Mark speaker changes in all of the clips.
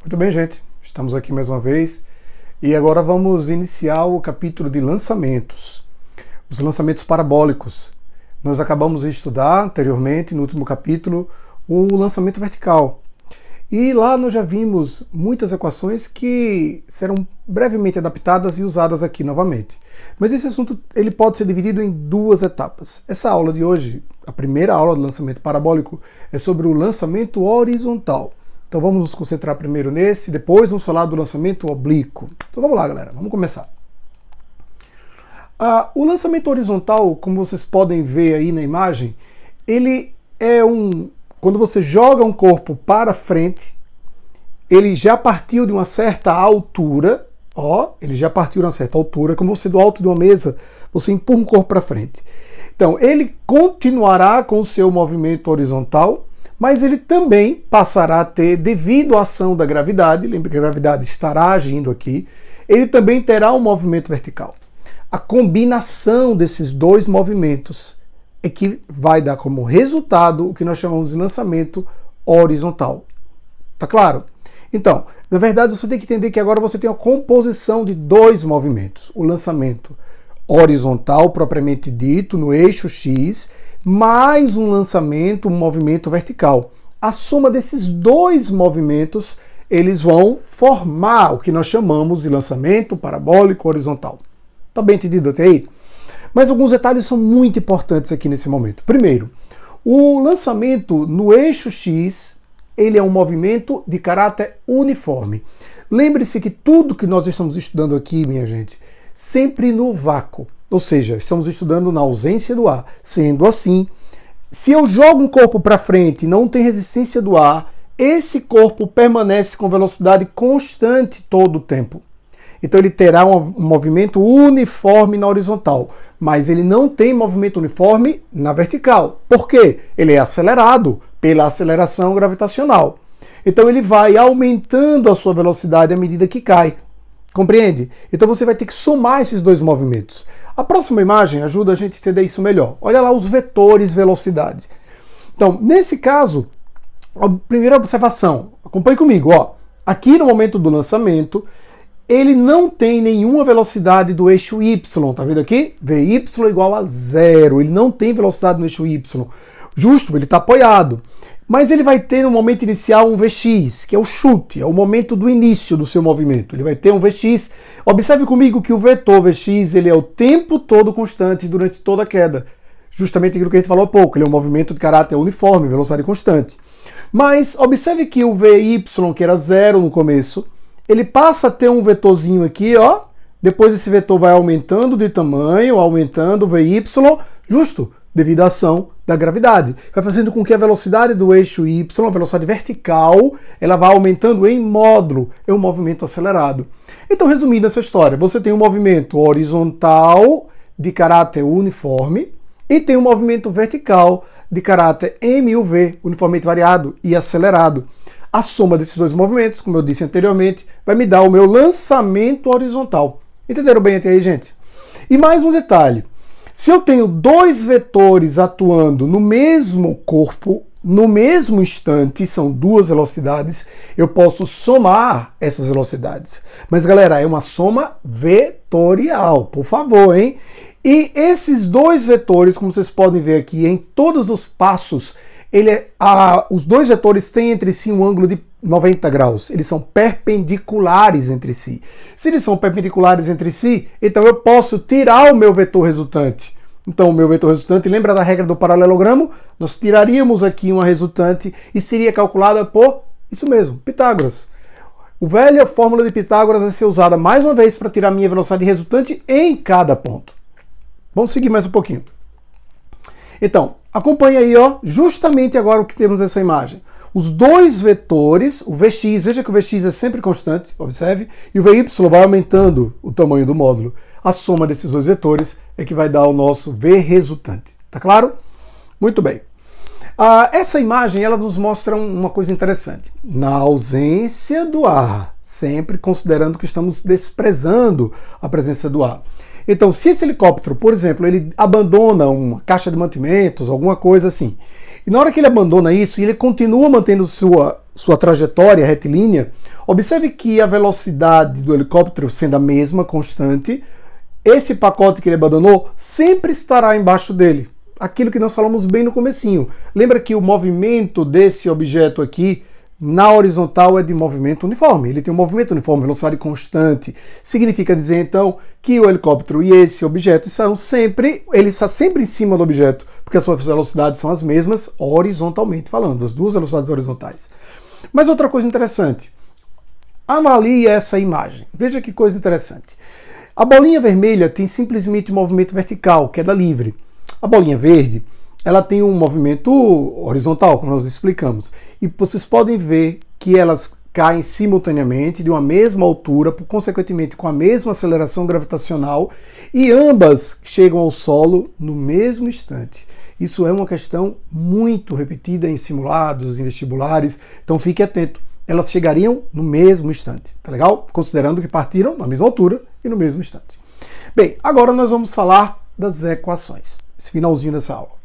Speaker 1: Muito bem, gente. Estamos aqui mais uma vez e agora vamos iniciar o capítulo de lançamentos. Os lançamentos parabólicos. Nós acabamos de estudar anteriormente, no último capítulo, o lançamento vertical. E lá nós já vimos muitas equações que serão brevemente adaptadas e usadas aqui novamente. Mas esse assunto ele pode ser dividido em duas etapas. Essa aula de hoje, a primeira aula do lançamento parabólico, é sobre o lançamento horizontal. Então vamos nos concentrar primeiro nesse, depois vamos falar do lançamento oblíquo. Então vamos lá, galera, vamos começar. O lançamento horizontal, como vocês podem ver aí na imagem, ele é quando você joga um corpo para frente, ele já partiu de uma certa altura, como você do alto de uma mesa, você empurra um corpo para frente. Então, ele continuará com o seu movimento horizontal, mas ele também passará a ter, devido à ação da gravidade, lembre que a gravidade estará agindo aqui, ele também terá um movimento vertical. A combinação desses dois movimentos é que vai dar como resultado o que nós chamamos de lançamento horizontal. Tá claro? Então, na verdade, você tem que entender que agora você tem a composição de dois movimentos. O lançamento horizontal, propriamente dito, no eixo X, mais um movimento vertical. A soma desses dois movimentos, eles vão formar o que nós chamamos de lançamento parabólico horizontal. Tá bem entendido até aí? Mas alguns detalhes são muito importantes aqui nesse momento. Primeiro, o lançamento no eixo X, ele é um movimento de caráter uniforme. Lembre-se que tudo que nós estamos estudando aqui, minha gente, sempre no vácuo. Ou seja, estamos estudando na ausência do ar. Sendo assim, se eu jogo um corpo para frente e não tem resistência do ar, esse corpo permanece com velocidade constante todo o tempo. Então ele terá um movimento uniforme na horizontal, mas ele não tem movimento uniforme na vertical. Por quê? Ele é acelerado pela aceleração gravitacional. Então ele vai aumentando a sua velocidade à medida que cai. Compreende? Então você vai ter que somar esses dois movimentos. A próxima imagem ajuda a gente a entender isso melhor. Olha lá os vetores velocidade. Então, nesse caso, a primeira observação, acompanhe comigo, ó. Aqui no momento do lançamento, ele não tem nenhuma velocidade do eixo Y, tá vendo aqui? Vy igual a 0, ele não tem velocidade no eixo Y. Justo, ele está apoiado. Mas ele vai ter no momento inicial um Vx, que é o chute, é o momento do início do seu movimento. Ele vai ter um Vx. Observe comigo que o vetor Vx ele é o tempo todo constante durante toda a queda. Justamente aquilo que a gente falou há pouco, ele é um movimento de caráter uniforme, velocidade constante. Mas observe que o Vy, que era 0 no começo, ele passa a ter um vetorzinho aqui, ó. Depois esse vetor vai aumentando de tamanho, aumentando o Vy, justo, devido à ação da gravidade. Vai fazendo com que a velocidade do eixo Y, a velocidade vertical, ela vá aumentando em módulo. É um movimento acelerado. Então, resumindo essa história, você tem um movimento horizontal de caráter uniforme e tem um movimento vertical de caráter MUV, uniformemente variado e acelerado. A soma desses dois movimentos, como eu disse anteriormente, vai me dar o meu lançamento horizontal. Entenderam bem até aí, gente? E mais um detalhe. Se eu tenho dois vetores atuando no mesmo corpo, no mesmo instante, são duas velocidades, eu posso somar essas velocidades. Mas, galera, é uma soma vetorial, por favor, hein? E esses dois vetores, como vocês podem ver aqui, em todos os passos, os dois vetores têm entre si um ângulo de 90 graus. Eles são perpendiculares entre si. Se eles são perpendiculares entre si, então eu posso tirar o meu vetor resultante. Então o meu vetor resultante, lembra da regra do paralelogramo? Nós tiraríamos aqui uma resultante e seria calculada por, isso mesmo, Pitágoras. A velha fórmula de Pitágoras vai ser usada mais uma vez para tirar a minha velocidade resultante em cada ponto. Vamos seguir mais um pouquinho. Então, acompanhe aí, ó, justamente agora o que temos nessa imagem. Os dois vetores, o Vx, veja que o Vx é sempre constante, observe, e o Vy vai aumentando o tamanho do módulo. A soma desses dois vetores é que vai dar o nosso V resultante. Tá claro? Muito bem. Essa imagem ela nos mostra uma coisa interessante. Na ausência do ar, sempre considerando que estamos desprezando a presença do ar. Então, se esse helicóptero, por exemplo, ele abandona uma caixa de mantimentos, alguma coisa assim, e na hora que ele abandona isso, ele continua mantendo sua sua trajetória retilínea, observe que a velocidade do helicóptero sendo a mesma, constante, esse pacote que ele abandonou sempre estará embaixo dele. Aquilo que nós falamos bem no comecinho. Lembra que o movimento desse objeto aqui, na horizontal, é de movimento uniforme. Ele tem um movimento uniforme, velocidade constante. Significa dizer, então, que o helicóptero e esse objeto ele está sempre em cima do objeto, porque as suas velocidades são as mesmas, horizontalmente falando, as duas velocidades horizontais. Mas outra coisa interessante, avalie essa imagem. Veja que coisa interessante. A bolinha vermelha tem simplesmente movimento vertical, queda livre. A bolinha verde, ela tem um movimento horizontal, como nós explicamos. E vocês podem ver que elas caem simultaneamente, de uma mesma altura, consequentemente com a mesma aceleração gravitacional, e ambas chegam ao solo no mesmo instante. Isso é uma questão muito repetida em simulados, em vestibulares, então fique atento. Elas chegariam no mesmo instante, tá legal? Considerando que partiram na mesma altura e no mesmo instante. Bem, agora nós vamos falar das equações, esse finalzinho dessa aula.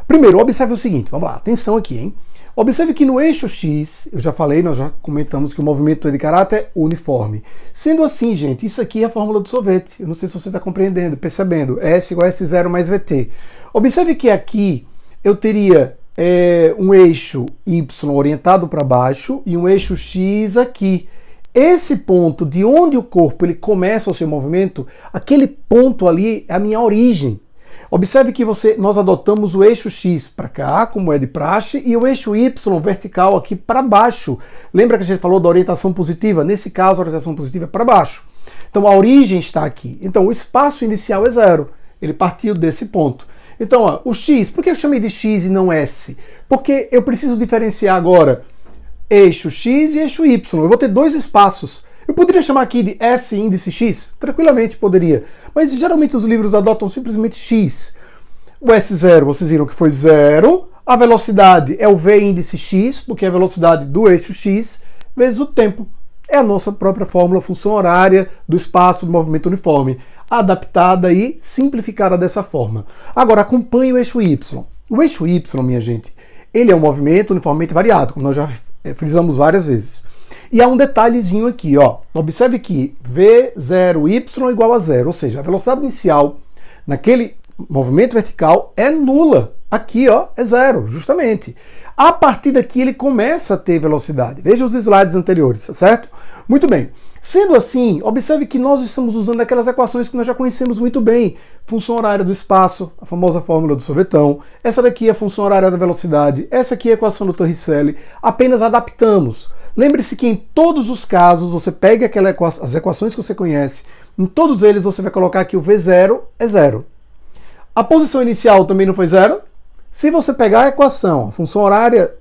Speaker 1: Primeiro, observe o seguinte, vamos lá, atenção aqui, hein? Observe que no eixo X, eu já falei, nós já comentamos que o movimento é de caráter uniforme. Sendo assim, gente, isso aqui é a fórmula do sorvete. Eu não sei se você está compreendendo, percebendo. S igual a S0 mais VT. Observe que aqui eu teria um eixo Y orientado para baixo e um eixo X aqui. Esse ponto de onde o corpo ele começa o seu movimento, aquele ponto ali é a minha origem. Observe que nós adotamos o eixo X para cá, como é de praxe, e o eixo Y vertical aqui para baixo. Lembra que a gente falou da orientação positiva? Nesse caso, a orientação positiva é para baixo. Então, a origem está aqui. Então, o espaço inicial é 0. Ele partiu desse ponto. Então, ó, o X, por que eu chamei de X e não S? Porque eu preciso diferenciar agora eixo X e eixo Y. Eu vou ter dois espaços. Eu poderia chamar aqui de S índice X? Tranquilamente poderia. Mas geralmente os livros adotam simplesmente X. O S0, vocês viram que foi 0. A velocidade é o V índice X, porque é a velocidade do eixo X, vezes o tempo. É a nossa própria fórmula, função horária do espaço do movimento uniforme. Adaptada e simplificada dessa forma. Agora, acompanhe o eixo Y. O eixo Y, minha gente, ele é um movimento uniformemente variado, como nós já frisamos várias vezes. E há um detalhezinho aqui, ó. Observe que V0y igual a 0, ou seja, a velocidade inicial naquele movimento vertical é nula. Aqui, ó, é 0, justamente. A partir daqui ele começa a ter velocidade. Veja os slides anteriores, certo? Muito bem. Sendo assim, observe que nós estamos usando aquelas equações que nós já conhecemos muito bem. Função horária do espaço, a famosa fórmula do sorvetão. Essa daqui é a função horária da velocidade. Essa aqui é a equação do Torricelli. Apenas adaptamos. Lembre-se que em todos os casos, você pega as equações que você conhece, em todos eles você vai colocar que o V0 é 0. A posição inicial também não foi 0? Se você pegar a equação, a função horária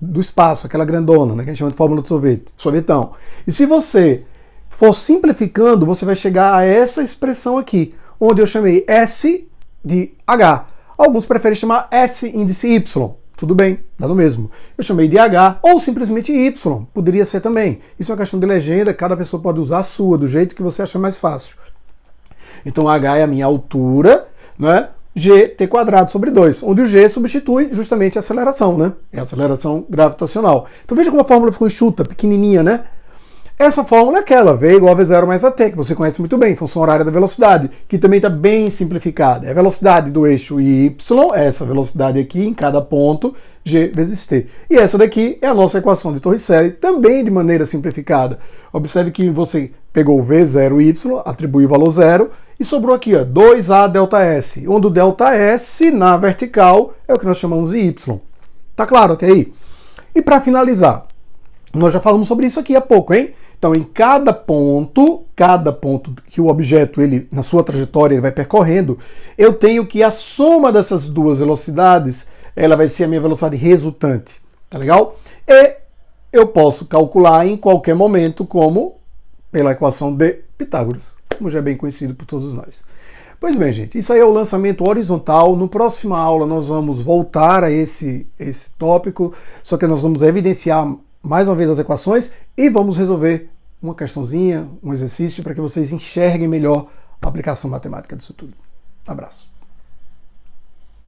Speaker 1: do espaço, aquela grandona, né, que a gente chama de fórmula do sorvetão, e se você for simplificando, você vai chegar a essa expressão aqui, onde eu chamei S de H. Alguns preferem chamar S índice Y. Tudo bem, dá no mesmo. Eu chamei de H ou simplesmente Y, poderia ser também. Isso é uma questão de legenda, cada pessoa pode usar a sua, do jeito que você achar mais fácil. Então H é a minha altura, né? Gt² sobre 2, onde o G substitui justamente a aceleração, né? É a aceleração gravitacional. Então veja como a fórmula ficou enxuta, pequenininha, né? Essa fórmula é aquela, V igual a V0 mais AT, que você conhece muito bem, função horária da velocidade, que também está bem simplificada. É a velocidade do eixo Y, essa velocidade aqui em cada ponto, G vezes T. E essa daqui é a nossa equação de Torricelli, também de maneira simplificada. Observe que você pegou o V0Y, atribuiu o valor 0, e sobrou aqui, ó, 2A ΔS, onde o ΔS na vertical é o que nós chamamos de Y. Tá claro até aí? E para finalizar, nós já falamos sobre isso aqui há pouco, hein? Então, em cada ponto que o objeto, ele, na sua trajetória, ele vai percorrendo, eu tenho que a soma dessas duas velocidades, ela vai ser a minha velocidade resultante, tá legal? E eu posso calcular em qualquer momento como pela equação de Pitágoras, como já é bem conhecido por todos nós. Pois bem, gente, isso aí é o lançamento horizontal. No próximo aula nós vamos voltar a esse tópico, só que nós vamos evidenciar mais uma vez as equações e vamos resolver uma questãozinha, um exercício para que vocês enxerguem melhor a aplicação matemática disso tudo. Um abraço.